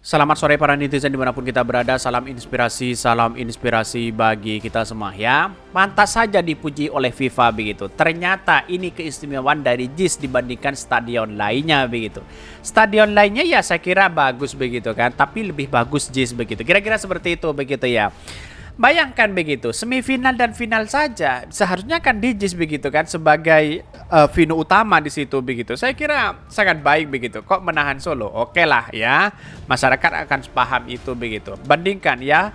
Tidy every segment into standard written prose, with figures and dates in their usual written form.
Selamat sore para netizen dimanapun kita berada. Salam inspirasi bagi kita semua ya. Pantas saja dipuji oleh FIFA begitu. Ternyata ini keistimewaan dari JIS dibandingkan stadion lainnya begitu. Stadion lainnya ya saya kira bagus begitu kan, tapi lebih bagus JIS begitu. Kira-kira seperti itu begitu ya. Bayangkan begitu, semifinal dan final saja seharusnya kan di JIS begitu kan sebagai venue utama di situ begitu. Saya kira sangat baik begitu. Kok menahan Solo? Oke lah ya. Masyarakat akan paham itu begitu. Bandingkan ya,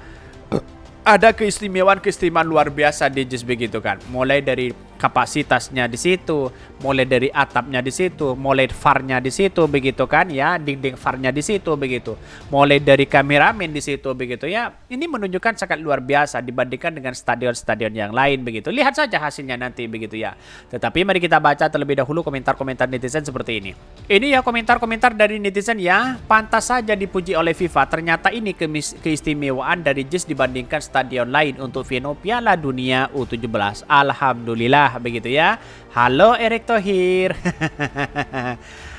ada keistimewaan-keistimewaan luar biasa di JIS begitu kan. Mulai dari kapasitasnya di situ, mulai dari atapnya di situ, mulai VAR-nya di situ begitu kan ya, dinding VAR-nya di situ begitu. Mulai dari kameramen di situ begitu ya. Ini menunjukkan sangat luar biasa dibandingkan dengan stadion-stadion yang lain begitu. Lihat saja hasilnya nanti begitu ya. Tetapi mari kita baca terlebih dahulu komentar-komentar netizen seperti ini. Ini ya komentar-komentar dari netizen ya, pantas saja dipuji oleh FIFA. Ternyata ini keistimewaan dari JIS dibandingkan stadion lain untuk venue Piala Dunia U17. Alhamdulillah begitu ya. Halo Erick Thohir.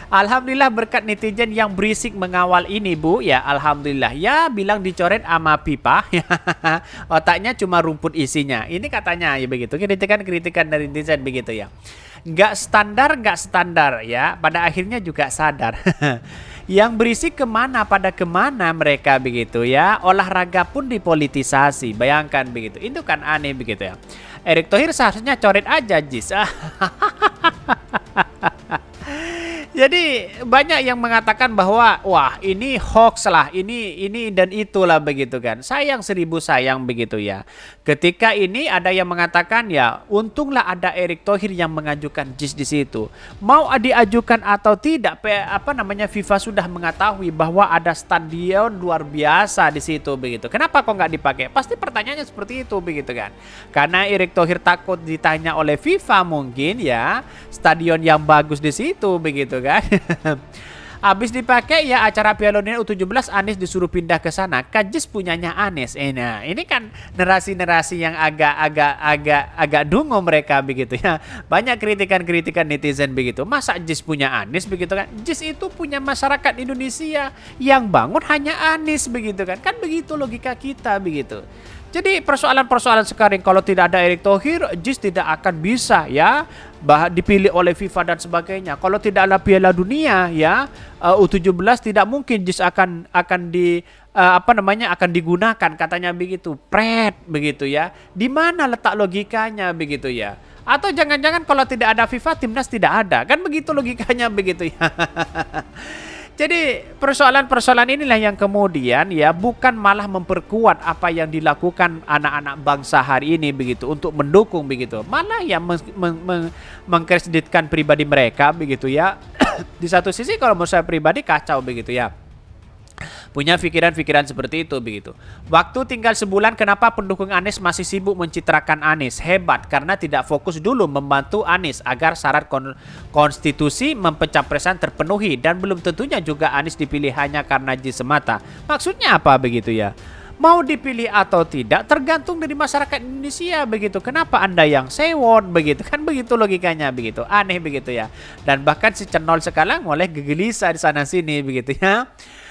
Alhamdulillah berkat netizen yang berisik mengawal ini Bu ya. Alhamdulillah ya, bilang dicoret sama pipa. Otaknya cuma rumput isinya. Ini katanya ya begitu. Kritikan dari netizen begitu ya. Nggak standar ya. Pada akhirnya juga sadar. Yang berisik kemana pada kemana mereka begitu ya. Olahraga pun dipolitisasi. Bayangkan begitu. Itu kan aneh begitu ya. Erick Thohir seharusnya coret aja JIS. Jadi banyak yang mengatakan bahwa wah ini hoax lah, ini dan itulah begitu kan. Sayang seribu sayang begitu ya. Ketika ini ada yang mengatakan ya untunglah ada Erick Thohir yang mengajukan JIS di situ. Mau diajukan atau tidak, FIFA sudah mengetahui bahwa ada stadion luar biasa di situ begitu. Kenapa kok nggak dipakai? Pasti pertanyaannya seperti itu begitu kan. Karena Erick Thohir takut ditanya oleh FIFA mungkin ya stadion yang bagus di situ begitu kan. Habis dipakai ya acara Piala Dunia U17 Anies disuruh pindah ke sana. Kan JIS punyanya Anies. Nah, ini kan narasi-narasi yang agak dungu mereka begitu ya. Banyak kritikan netizen begitu. Masa JIS punya Anies begitu kan? JIS itu punya masyarakat Indonesia, yang bangun hanya Anies begitu kan? Kan begitu logika kita begitu. Jadi persoalan-persoalan sekarang kalau tidak ada Erick Thohir, JIS tidak akan bisa ya dipilih oleh FIFA dan sebagainya. Kalau tidak ada Piala Dunia ya U17 tidak mungkin JIS akan digunakan katanya begitu. Begitu ya. Di mana letak logikanya begitu ya? Atau jangan-jangan kalau tidak ada FIFA timnas tidak ada. Kan begitu logikanya begitu ya. Jadi persoalan-persoalan inilah yang kemudian ya bukan malah memperkuat apa yang dilakukan anak-anak bangsa hari ini begitu untuk mendukung begitu. Malah ya mengkreditkan pribadi mereka begitu ya. Di satu sisi kalau menurut saya pribadi kacau begitu ya. Punya pikiran-pikiran seperti itu begitu. Waktu tinggal sebulan, kenapa pendukung Anies masih sibuk mencitrakan Anies? Hebat, karena tidak fokus dulu membantu Anies agar syarat konstitusi pencapresan terpenuhi, dan belum tentunya juga Anies dipilih hanya karena JIS semata. Maksudnya apa begitu ya? Mau dipilih atau tidak tergantung dari masyarakat Indonesia begitu. Kenapa Anda yang sewot begitu? Kan begitu logikanya begitu. Aneh begitu ya. Dan bahkan si Cenol sekarang mulai gelisah di sana sini begitu ya.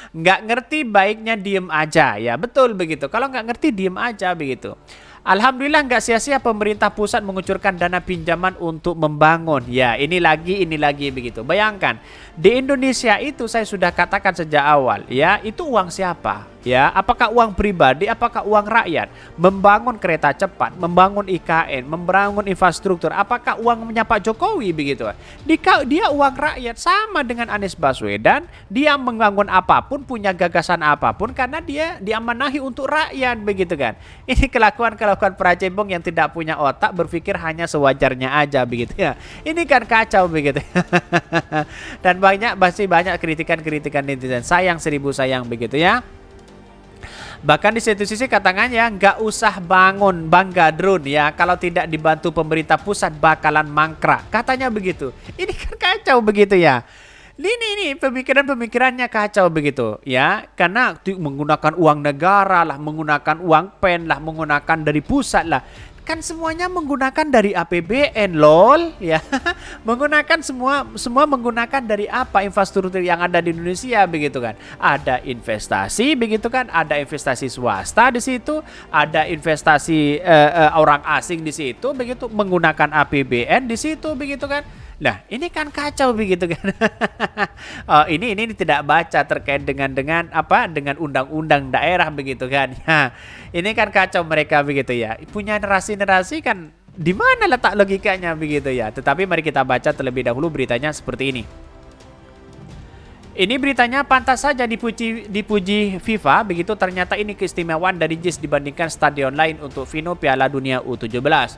Nggak ngerti baiknya diem aja ya, betul begitu. Kalau nggak ngerti diem aja begitu. Alhamdulillah nggak sia-sia pemerintah pusat mengucurkan dana pinjaman untuk membangun. Ya ini lagi begitu. Bayangkan di Indonesia itu saya sudah katakan sejak awal ya, itu uang siapa? Ya, apakah uang pribadi, apakah uang rakyat? Membangun kereta cepat, membangun IKN, membangun infrastruktur, apakah uangnya Pak Jokowi begitu? Dia uang rakyat, sama dengan Anies Baswedan, dia membangun apapun, punya gagasan apapun karena dia diamanahi untuk rakyat begitu kan. Ini kelakuan peracebong yang tidak punya otak, berpikir hanya sewajarnya aja begitu ya. Ini kan kacau begitu. Dan masih banyak kritikan netizen. Sayang seribu sayang begitu ya. Bahkan di satu sisi katanya nggak usah bangun Bangga Drone ya, kalau tidak dibantu pemerintah pusat bakalan mangkrak. Katanya begitu. Ini kan kacau begitu ya. Ini pemikirannya kacau begitu ya, karena menggunakan uang negara lah, menggunakan uang pen lah, menggunakan dari pusat lah. kan semuanya menggunakan dari APBN lol ya. Menggunakan semua menggunakan dari apa infrastruktur yang ada di Indonesia begitu kan. Ada investasi begitu kan, ada investasi swasta di situ, ada investasi orang asing di situ begitu, menggunakan APBN di situ begitu kan. Nah, ini kan kacau begitu kan. Oh, ini tidak baca terkait dengan undang-undang daerah begitu kan. Ya, ini kan kacau mereka begitu ya. Punya narasi-narasi kan di mana letak logikanya begitu ya. Tetapi mari kita baca terlebih dahulu beritanya seperti ini. Ini beritanya pantas saja dipuji FIFA, begitu ternyata ini keistimewaan dari JIS dibandingkan stadion lain untuk Vino Piala Dunia U17.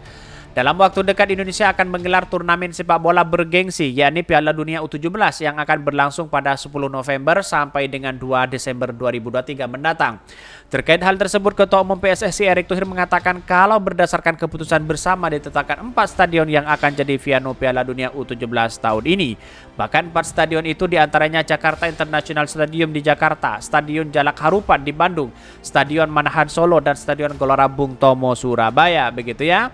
Dalam waktu dekat Indonesia akan menggelar turnamen sepak bola bergengsi, yakni Piala Dunia U17 yang akan berlangsung pada 10 November sampai dengan 2 Desember 2023 mendatang. Terkait hal tersebut, Ketua Umum PSSI Erick Thohir mengatakan kalau berdasarkan keputusan bersama ditetapkan 4 stadion yang akan jadi Viano Piala Dunia U17 tahun ini. Bahkan 4 stadion itu diantaranya Jakarta International Stadium di Jakarta, Stadion Jalak Harupat di Bandung, Stadion Manahan Solo, dan Stadion Gelora Bung Tomo Surabaya, begitu ya.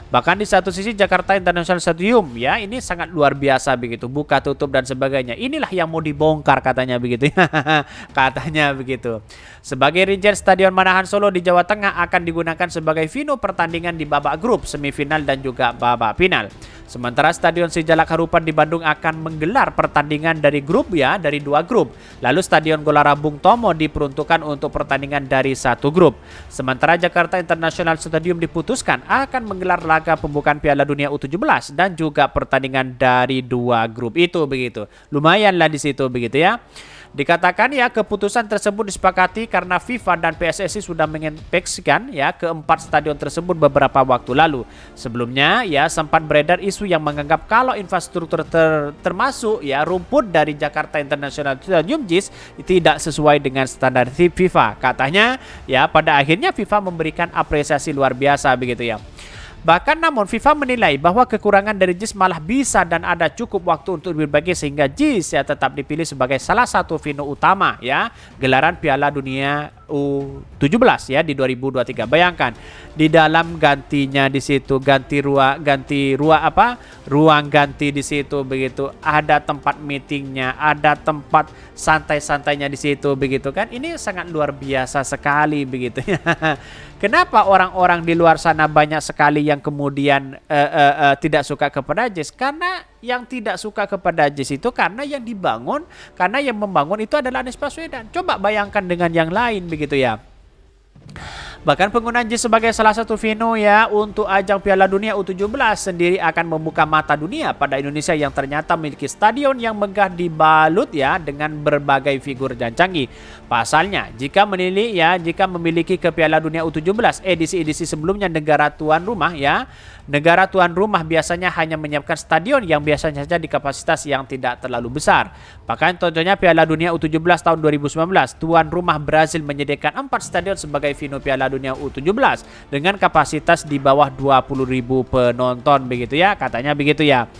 Bahkan di satu sisi Jakarta International Stadium ya ini sangat luar biasa begitu, buka tutup dan sebagainya. Inilah yang mau dibongkar katanya begitu ya. Katanya begitu. Sebagai rincian, Stadion Manahan Solo di Jawa Tengah akan digunakan sebagai venue pertandingan di babak grup, semifinal dan juga babak final. Sementara Stadion Sijalak Harupat di Bandung akan menggelar pertandingan dari grup ya, dari 2 grup. Lalu Stadion Gelora Bung Tomo diperuntukkan untuk pertandingan dari 1 grup. Sementara Jakarta International Stadium diputuskan akan menggelar laga pembukaan Piala Dunia U17 dan juga pertandingan dari 2 grup itu begitu. Lumayanlah di situ begitu ya. Dikatakan ya keputusan tersebut disepakati karena FIFA dan PSSI sudah menginspeksikan ya keempat stadion tersebut beberapa waktu lalu. Sebelumnya ya sempat beredar isu yang menganggap kalau infrastruktur termasuk ya rumput dari Jakarta International Stadium JIS tidak sesuai dengan standar FIFA. Katanya ya pada akhirnya FIFA memberikan apresiasi luar biasa begitu ya. Bahkan namun FIFA menilai bahwa kekurangan dari JIS malah bisa dan ada cukup waktu untuk berbagi sehingga JIS ya tetap dipilih sebagai salah satu venue utama ya gelaran Piala Dunia U17 ya di 2023. Bayangkan di dalam gantinya di situ ruang ganti di situ begitu, ada tempat meetingnya, ada tempat santai-santainya di situ begitu kan. Ini sangat luar biasa sekali begitu ya. Kenapa orang-orang di luar sana banyak sekali yang kemudian tidak suka kepada JIS? Karena yang tidak suka kepada JIS itu karena yang dibangun, karena yang membangun itu adalah Anies Baswedan. Coba bayangkan dengan yang lain begitu ya. Bahkan penggunaan JIS sebagai salah satu venue ya untuk ajang Piala Dunia U17 sendiri akan membuka mata dunia pada Indonesia yang ternyata memiliki stadion yang megah dibalut ya dengan berbagai figur dan canggih. Pasalnya, jika memiliki ke Piala Dunia U17 edisi-edisi sebelumnya negara tuan rumah biasanya hanya menyiapkan stadion yang biasanya saja di kapasitas yang tidak terlalu besar. Bahkan contohnya Piala Dunia U17 tahun 2019, tuan rumah Brazil menyediakan 4 stadion sebagai venue Piala Dunia U17 dengan kapasitas di bawah 20.000 penonton begitu ya, katanya begitu ya.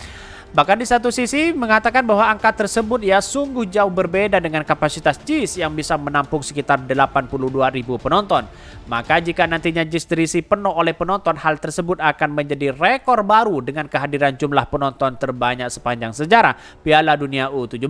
Bahkan di satu sisi mengatakan bahwa angka tersebut ya sungguh jauh berbeda dengan kapasitas JIS yang bisa menampung sekitar 82.000 penonton. Maka jika nantinya JIS terisi penuh oleh penonton, hal tersebut akan menjadi rekor baru dengan kehadiran jumlah penonton terbanyak sepanjang sejarah Piala Dunia U17.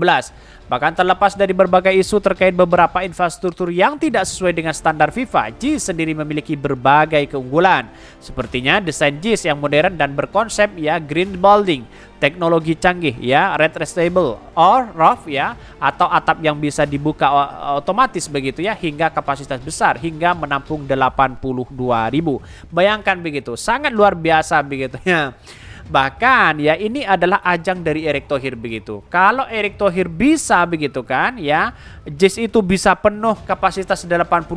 Bahkan terlepas dari berbagai isu terkait beberapa infrastruktur yang tidak sesuai dengan standar FIFA, JIS sendiri memiliki berbagai keunggulan. Sepertinya desain JIS yang modern dan berkonsep ya green building, teknologi canggih ya, retractable or roof ya, atau atap yang bisa dibuka otomatis begitu ya, hingga kapasitas besar hingga menampung 82.000. Bayangkan begitu, sangat luar biasa begitu ya. Bahkan ya ini adalah ajang dari Erick Thohir begitu. Kalau Erick Thohir bisa begitu kan ya, JIS itu bisa penuh kapasitas 82.000.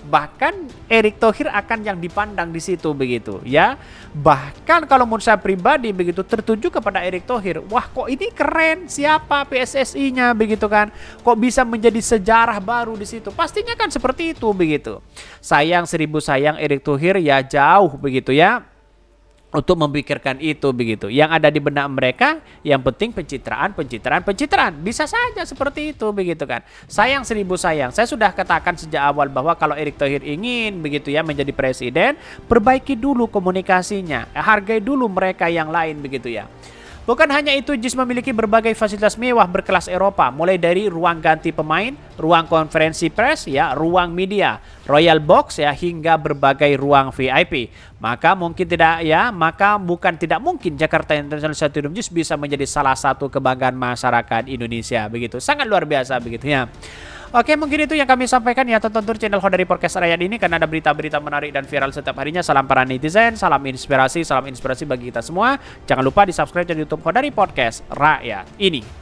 Bahkan Erick Thohir akan yang dipandang di situ begitu ya. Bahkan kalau menurut saya pribadi begitu tertuju kepada Erick Thohir. Wah, kok ini keren, siapa PSSI-nya begitu kan? Kok bisa menjadi sejarah baru di situ? Pastinya kan seperti itu begitu. Sayang seribu sayang Erick Thohir ya jauh begitu ya. untuk memikirkan itu begitu. Yang ada di benak mereka yang penting pencitraan. Bisa saja seperti itu begitu kan. Sayang seribu sayang. Saya sudah katakan sejak awal bahwa kalau Erick Thohir ingin begitu ya menjadi presiden, perbaiki dulu komunikasinya. Hargai dulu mereka yang lain begitu ya. Bukan hanya itu, JIS memiliki berbagai fasilitas mewah berkelas Eropa, mulai dari ruang ganti pemain, ruang konferensi pers, ya, ruang media, Royal Box, ya, hingga berbagai ruang VIP. Maka bukan tidak mungkin Jakarta International Stadium JIS bisa menjadi salah satu kebanggaan masyarakat Indonesia begitu. Sangat luar biasa begitu ya. Oke, mungkin itu yang kami sampaikan ya. Tonton terus channel Khodari Podcast Rakyat ini karena ada berita-berita menarik dan viral setiap harinya. Salam para netizen, salam inspirasi bagi kita semua. Jangan lupa di subscribe channel YouTube Khodari Podcast Rakyat ini.